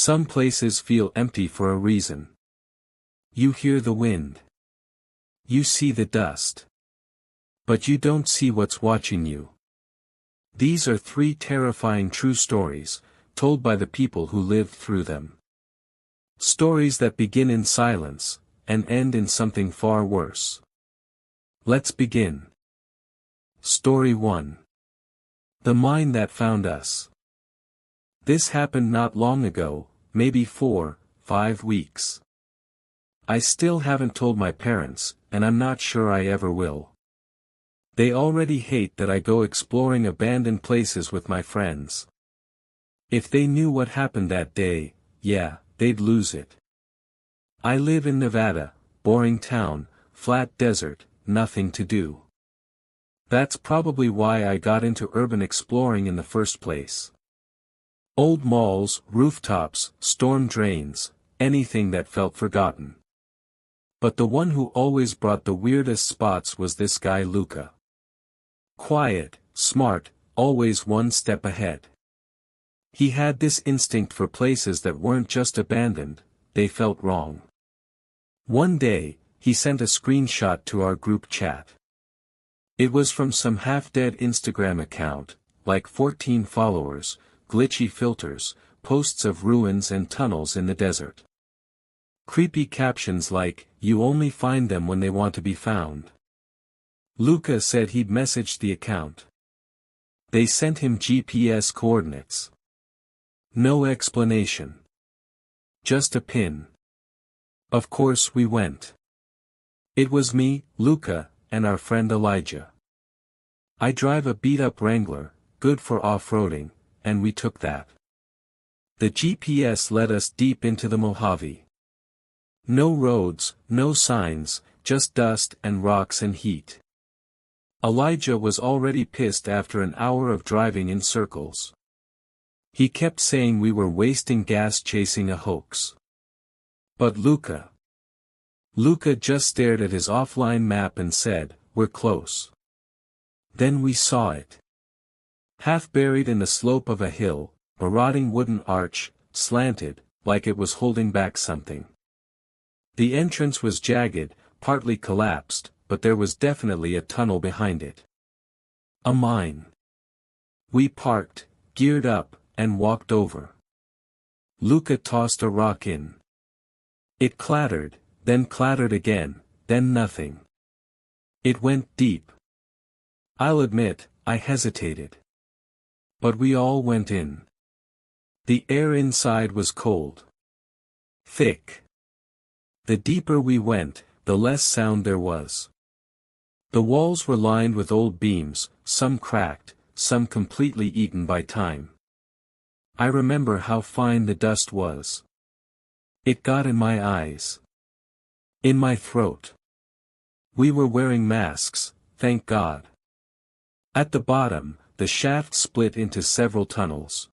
Some places feel empty for a reason. You hear the wind. You see the dust. But you don't see what's watching you. These are 3 terrifying true stories, told by the people who lived through them. Stories that begin in silence, and end in something far worse. Let's begin. Story 1. The mine that found us. This happened not long ago, maybe 4-5 weeks. I still haven't told my parents, and I'm not sure I ever will. They already hate that I go exploring abandoned places with my friends. If they knew what happened that day, yeah, they'd lose it. I live in Nevada, boring town, flat desert, nothing to do. That's probably why I got into urban exploring in the first place. Old malls, rooftops, storm drains, anything that felt forgotten. But the one who always brought the weirdest spots was this guy Luca. Quiet, smart, always one step ahead. He had this instinct for places that weren't just abandoned, they felt wrong. One day, he sent a screenshot to our group chat. It was from some half-dead Instagram account, like 14 followers, glitchy filters, posts of ruins and tunnels in the desert. Creepy captions like, "You only find them when they want to be found." Luca said he'd messaged the account. They sent him GPS coordinates. No explanation. Just a pin. Of course we went. It was me, Luca, and our friend Elijah. I drive a beat-up Wrangler, good for off-roading, and we took that. The GPS led us deep into the Mojave. No roads, no signs, just dust and rocks and heat. Elijah was already pissed after an hour of driving in circles. He kept saying we were wasting gas chasing a hoax. But Luca just stared at his offline map and said, "We're close." Then we saw it. Half buried in the slope of a hill, a rotting wooden arch, slanted, like it was holding back something. The entrance was jagged, partly collapsed, but there was definitely a tunnel behind it. A mine. We parked, geared up, and walked over. Luca tossed a rock in. It clattered, then clattered again, then nothing. It went deep. I'll admit, I hesitated. But we all went in. The air inside was cold. Thick. The deeper we went, the less sound there was. The walls were lined with old beams, some cracked, some completely eaten by time. I remember how fine the dust was. It got in my eyes. In my throat. We were wearing masks, thank God. At the bottom, the shaft split into several tunnels.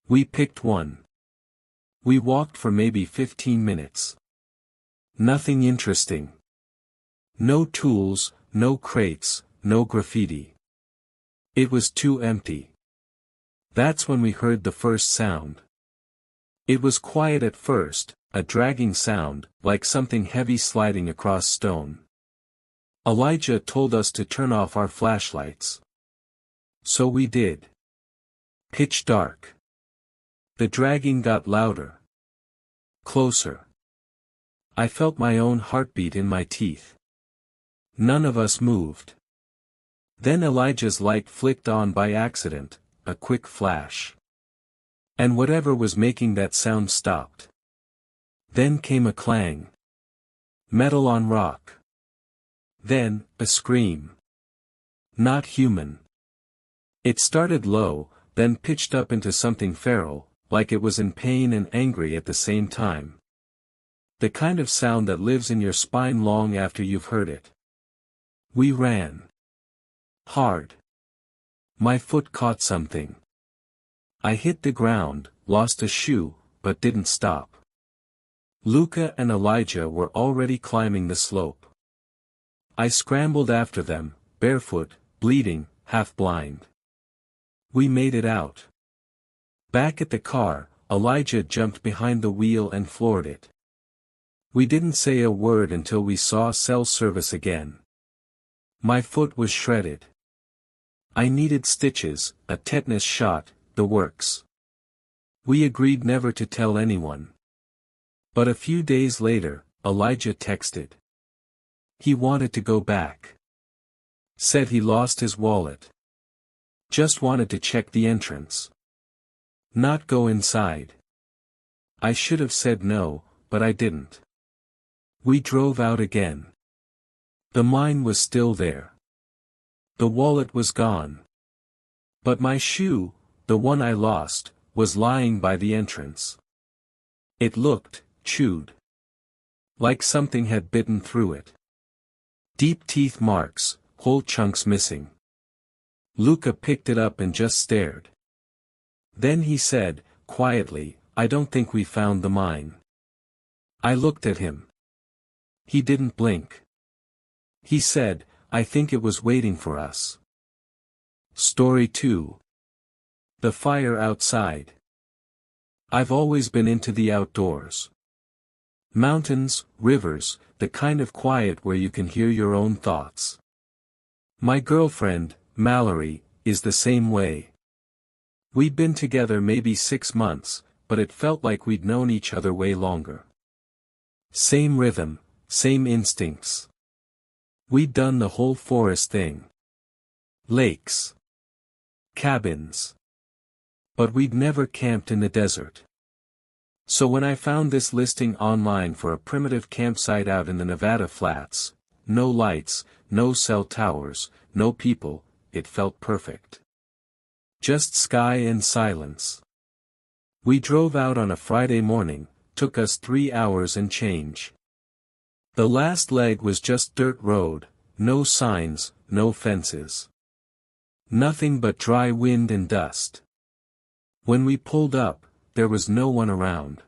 We picked one. We walked for maybe 15 minutes. Nothing interesting. No tools, no crates, no graffiti. It was too empty. That's when we heard the first sound. It was quiet at first, a dragging sound, like something heavy sliding across stone. Elijah told us to turn off our flashlights. So we did. Pitch dark. The dragging got louder. Closer. I felt my own heartbeat in my teeth. None of us moved. Then Elijah's light flicked on by accident, a quick flash. And whatever was making that sound stopped. Then came a clang. Metal on rock. Then, a scream. Not human. It started low, then pitched up into something feral, like it was in pain and angry at the same time. The kind of sound that lives in your spine long after you've heard it. We ran. Hard. My foot caught something. I hit the ground, lost a shoe, but didn't stop. Luca and Elijah were already climbing the slope. I scrambled after them, barefoot, bleeding, half blind. We made it out. Back at the car, Elijah jumped behind the wheel and floored it. We didn't say a word until we saw cell service again. My foot was shredded. I needed stitches, a tetanus shot, the works. We agreed never to tell anyone. But a few days later, Elijah texted. He wanted to go back. Said he lost his wallet. Just wanted to check the entrance. Not go inside. I should have said no, but I didn't. We drove out again. The mine was still there. The wallet was gone. But my shoe, the one I lost, was lying by the entrance. It looked, chewed. Like something had bitten through it. Deep teeth marks, whole chunks missing. Luca picked it up and just stared. Then he said, quietly, I don't think we found the mine. I looked at him. He didn't blink. He said, I think it was waiting for us. Story 2. The fire outside. I've always been into the outdoors. Mountains, rivers, the kind of quiet where you can hear your own thoughts. My girlfriend, Mallory, is the same way. We'd been together maybe 6 months, but it felt like we'd known each other way longer. Same rhythm, same instincts. We'd done the whole forest thing. Lakes. Cabins. But we'd never camped in the desert. So when I found this listing online for a primitive campsite out in the Nevada flats, no lights, no cell towers, no people, it felt perfect. Just sky and silence. We drove out on a Friday morning, took us 3 hours and change. The last leg was just dirt road, no signs, no fences. Nothing but dry wind and dust. When we pulled up, there was no one around.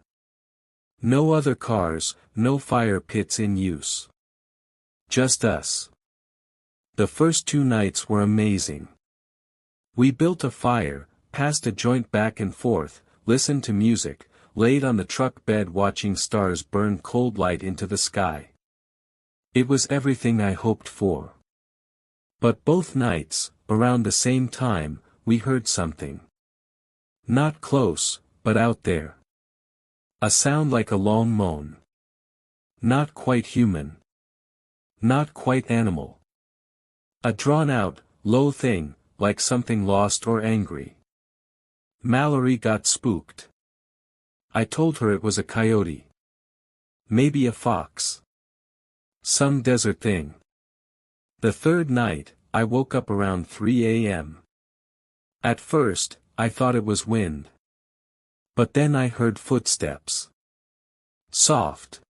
No other cars, no fire pits in use. Just us. The first 2 nights were amazing. We built a fire, passed a joint back and forth, listened to music, laid on the truck bed watching stars burn cold light into the sky. It was everything I hoped for. But both nights, around the same time, we heard something. Not close, but out there. A sound like a long moan. Not quite human. Not quite animal. A drawn-out, low thing, like something lost or angry. Mallory got spooked. I told her it was a coyote. Maybe a fox. Some desert thing. The third night, I woke up around 3 a.m. At first, I thought it was wind. But then I heard footsteps. Soft.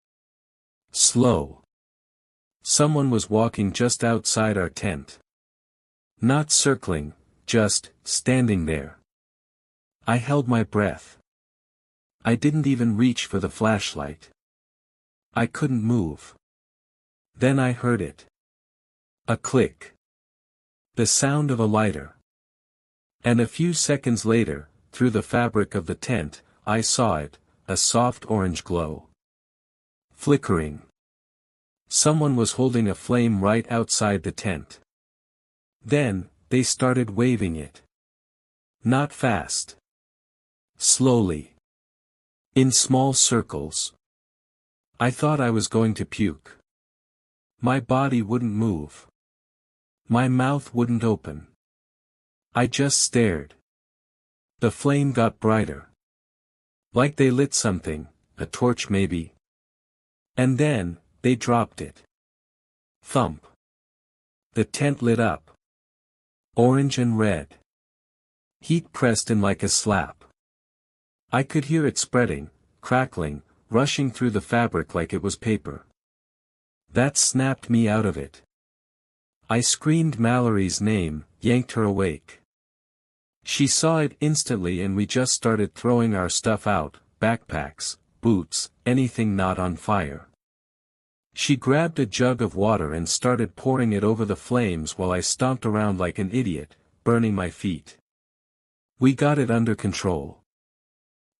Slow. Someone was walking just outside our tent. Not circling, just standing there. I held my breath. I didn't even reach for the flashlight. I couldn't move. Then I heard it. A click. The sound of a lighter. And a few seconds later, through the fabric of the tent, I saw it, a soft orange glow. Flickering. Someone was holding a flame right outside the tent. Then, they started waving it. Not fast. Slowly. In small circles. I thought I was going to puke. My body wouldn't move. My mouth wouldn't open. I just stared. The flame got brighter. Like they lit something, a torch maybe. And then, they dropped it. Thump. The tent lit up. Orange and red. Heat pressed in like a slap. I could hear it spreading, crackling, rushing through the fabric like it was paper. That snapped me out of it. I screamed Mallory's name, yanked her awake. She saw it instantly and we just started throwing our stuff out, backpacks, boots, anything not on fire. She grabbed a jug of water and started pouring it over the flames while I stomped around like an idiot, burning my feet. We got it under control.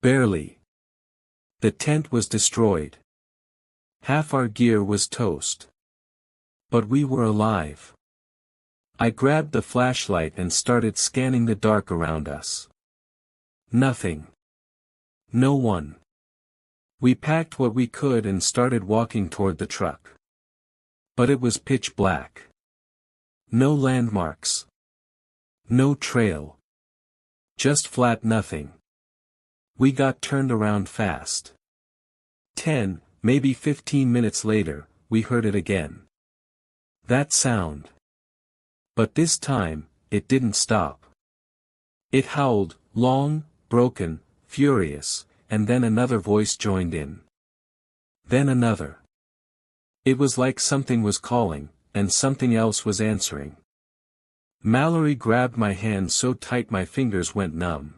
Barely. The tent was destroyed. Half our gear was toast. But we were alive. I grabbed the flashlight and started scanning the dark around us. Nothing. No one. We packed what we could and started walking toward the truck. But it was pitch black. No landmarks. No trail. Just flat nothing. We got turned around fast. 10, maybe 15 minutes later, we heard it again. That sound. But this time, it didn't stop. It howled, long, broken, furious, and then another voice joined in. Then another. It was like something was calling, and something else was answering. Mallory grabbed my hand so tight my fingers went numb.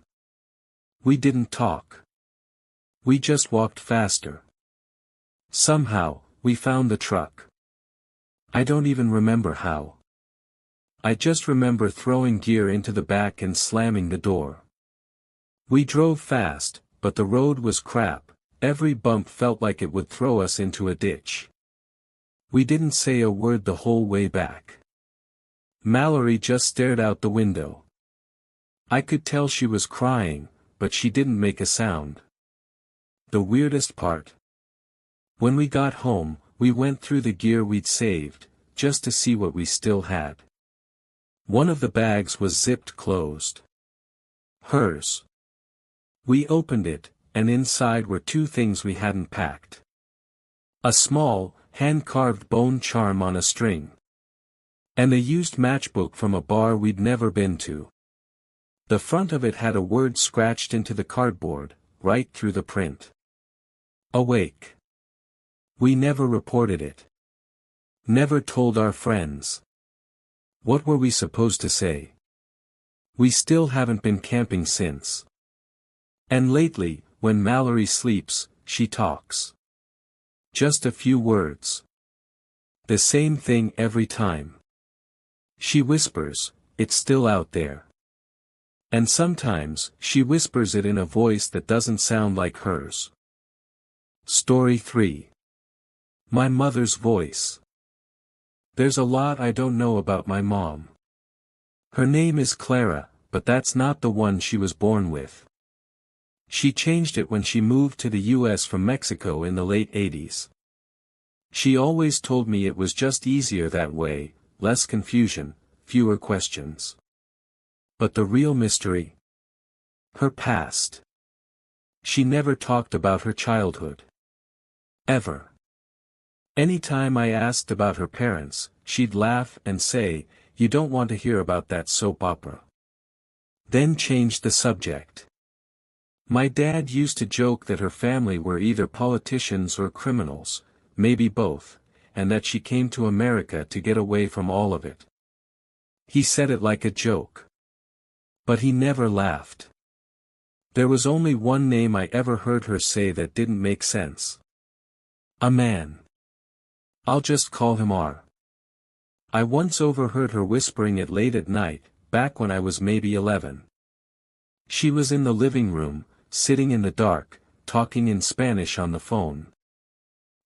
We didn't talk. We just walked faster. Somehow, we found the truck. I don't even remember how. I just remember throwing gear into the back and slamming the door. We drove fast, but the road was crap, every bump felt like it would throw us into a ditch. We didn't say a word the whole way back. Mallory just stared out the window. I could tell she was crying, but she didn't make a sound. The weirdest part. When we got home, we went through the gear we'd saved, just to see what we still had. One of the bags was zipped closed. Hers. We opened it, and inside were two things we hadn't packed. A small, hand-carved bone charm on a string. And a used matchbook from a bar we'd never been to. The front of it had a word scratched into the cardboard, right through the print. Awake. We never reported it. Never told our friends. What were we supposed to say? We still haven't been camping since. And lately, when Mallory sleeps, she talks. Just a few words. The same thing every time. She whispers, "It's still out there." And sometimes, she whispers it in a voice that doesn't sound like hers. Story 3. My mother's voice. There's a lot I don't know about my mom. Her name is Clara, but that's not the one she was born with. She changed it when she moved to the US from Mexico in the late 80s. She always told me it was just easier that way, less confusion, fewer questions. But the real mystery? Her past. She never talked about her childhood. Ever. Anytime I asked about her parents, she'd laugh and say, "You don't want to hear about that soap opera." Then change the subject. My dad used to joke that her family were either politicians or criminals, maybe both, and that she came to America to get away from all of it. He said it like a joke. But he never laughed. There was only one name I ever heard her say that didn't make sense. A man. I'll just call him R. I once overheard her whispering it late at night, back when I was maybe 11. She was in the living room, sitting in the dark, talking in Spanish on the phone.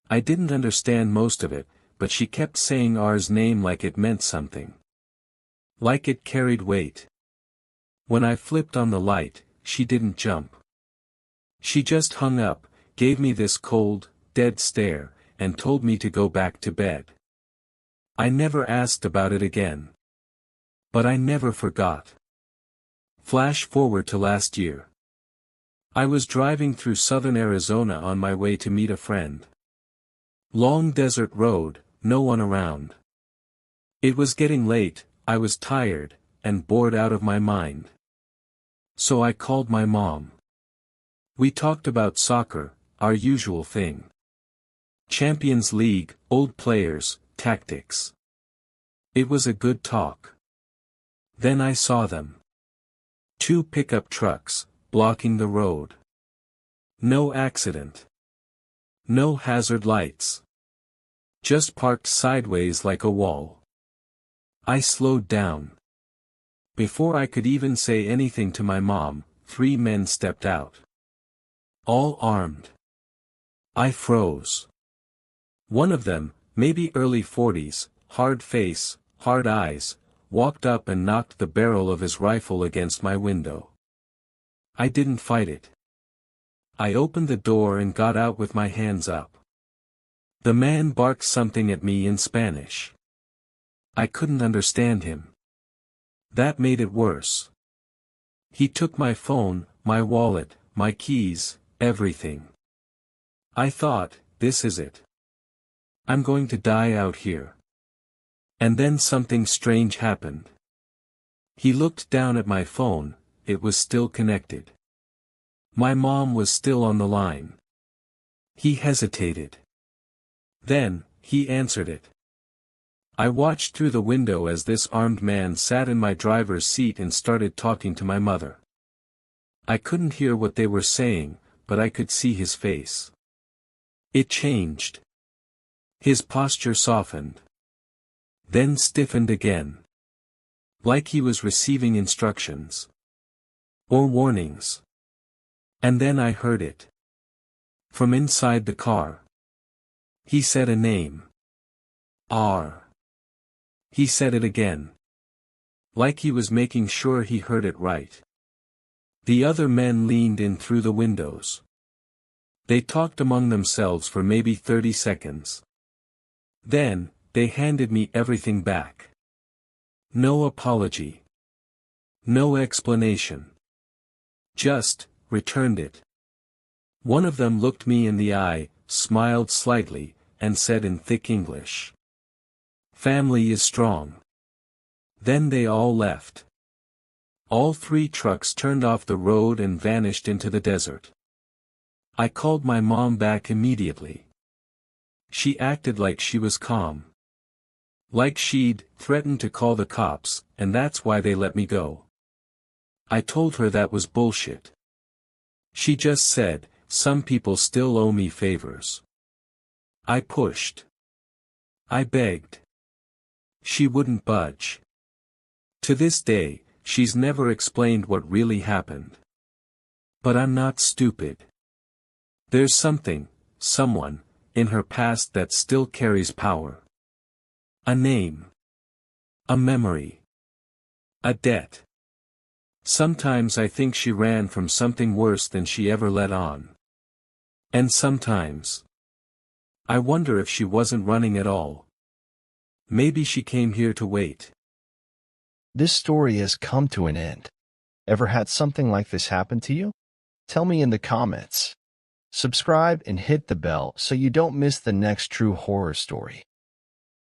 I didn't understand most of it, but she kept saying R's name like it meant something. Like it carried weight. When I flipped on the light, she didn't jump. She just hung up, gave me this cold, dead stare, and told me to go back to bed. I never asked about it again. But I never forgot. Flash forward to last year. I was driving through southern Arizona on my way to meet a friend. Long desert road, no one around. It was getting late, I was tired, and bored out of my mind. So I called my mom. We talked about soccer, our usual thing. Champions League, old players, tactics. It was a good talk. Then I saw them. 2 pickup trucks, blocking the road. No accident. No hazard lights. Just parked sideways like a wall. I slowed down. Before I could even say anything to my mom, 3 men stepped out. All armed. I froze. One of them, maybe early 40s, hard face, hard eyes, walked up and knocked the barrel of his rifle against my window. I didn't fight it. I opened the door and got out with my hands up. The man barked something at me in Spanish. I couldn't understand him. That made it worse. He took my phone, my wallet, my keys, everything. I thought, this is it. I'm going to die out here. And then something strange happened. He looked down at my phone, it was still connected. My mom was still on the line. He hesitated. Then, he answered it. I watched through the window as this armed man sat in my driver's seat and started talking to my mother. I couldn't hear what they were saying, but I could see his face. It changed. His posture softened. Then stiffened again. Like he was receiving instructions. Or warnings. And then I heard it. From inside the car. He said a name. R. He said it again. Like he was making sure he heard it right. The other men leaned in through the windows. They talked among themselves for maybe 30 seconds. Then, they handed me everything back. No apology. No explanation. Just, returned it. One of them looked me in the eye, smiled slightly, and said in thick English. Family is strong. Then they all left. All 3 trucks turned off the road and vanished into the desert. I called my mom back immediately. She acted like she was calm. Like she'd threatened to call the cops, and that's why they let me go. I told her that was bullshit. She just said, some people still owe me favors. I pushed. I begged. She wouldn't budge. To this day, she's never explained what really happened. But I'm not stupid. There's something, someone, in her past that still carries power. A name. A memory. A debt. Sometimes I think she ran from something worse than she ever let on. And sometimes, I wonder if she wasn't running at all. Maybe she came here to wait. This story has come to an end. Ever had something like this happen to you? Tell me in the comments. Subscribe and hit the bell so you don't miss the next true horror story.